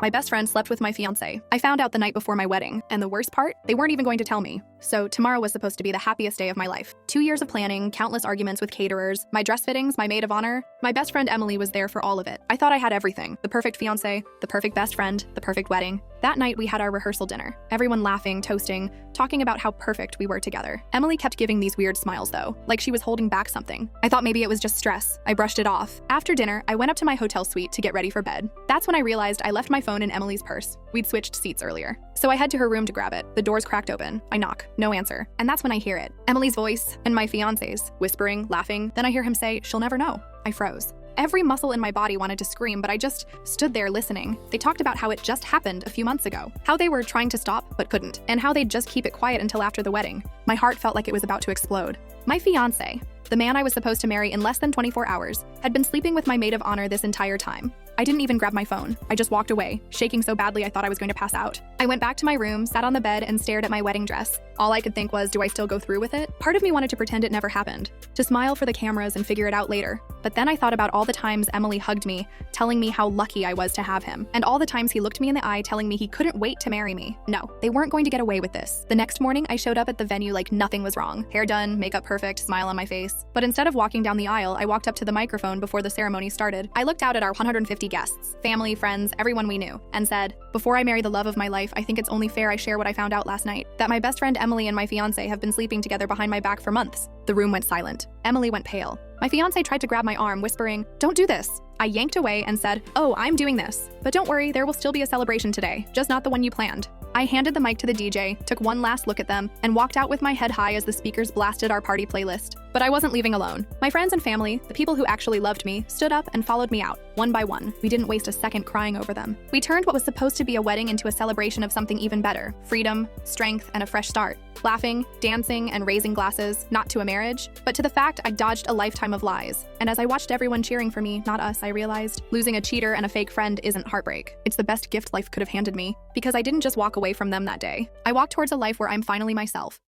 My best friend slept with my fiancé. I found out the night before my wedding, and the worst part, they weren't even going to tell me. So tomorrow was supposed to be the happiest day of my life. 2 years of planning, countless arguments with caterers, my dress fittings, my maid of honor. My best friend Emily was there for all of it. I thought I had everything. The perfect fiancé, the perfect best friend, the perfect wedding. That night we had our rehearsal dinner. Everyone laughing, toasting, talking about how perfect we were together. Emily kept giving these weird smiles though, like she was holding back something. I thought maybe it was just stress. I brushed it off. After dinner, I went up to my hotel suite to get ready for bed. That's when I realized I left my phone in Emily's purse. We'd switched seats earlier. So I head to her room to grab it. The door's cracked open. I knock. No answer. And that's when I hear it. Emily's voice and my fiancé's, whispering, laughing. Then I hear him say, "She'll never know." I froze. Every muscle in my body wanted to scream, but I just stood there listening. They talked about how it just happened a few months ago, how they were trying to stop but couldn't, and how they'd just keep it quiet until after the wedding. My heart felt like it was about to explode. My fiancé, the man I was supposed to marry in less than 24 hours, had been sleeping with my maid of honor this entire time. I didn't even grab my phone. I just walked away, shaking so badly I thought I was going to pass out. I went back to my room, sat on the bed, and stared at my wedding dress. All I could think was, do I still go through with it? Part of me wanted to pretend it never happened, to smile for the cameras and figure it out later. But then I thought about all the times Emily hugged me, telling me how lucky I was to have him, and all the times he looked me in the eye telling me he couldn't wait to marry me. No, they weren't going to get away with this. The next morning, I showed up at the venue like nothing was wrong. Hair done, makeup perfect, smile on my face. But instead of walking down the aisle, I walked up to the microphone before the ceremony started. I looked out at our 150 guests, family, friends, everyone we knew, and said, "Before I marry the love of my life, I think it's only fair I share what I found out last night, that my best friend Emily and my fiancé have been sleeping together behind my back for months." The room went silent. Emily went pale. My fiancé tried to grab my arm, whispering, "Don't do this." I yanked away and said, "Oh, I'm doing this. But don't worry, there will still be a celebration today, just not the one you planned." I handed the mic to the DJ, took one last look at them, and walked out with my head high as the speakers blasted our party playlist. But I wasn't leaving alone. My friends and family, the people who actually loved me, stood up and followed me out, one by one. We didn't waste a second crying over them. We turned what was supposed to be a wedding into a celebration of something even better: freedom, strength, and a fresh start. Laughing, dancing, and raising glasses, not to a marriage, but to the fact I dodged a lifetime of lies. And as I watched everyone cheering for me, not us, I realized losing a cheater and a fake friend isn't heartbreak. It's the best gift life could have handed me, because I didn't just walk away from them that day. I walked towards a life where I'm finally myself.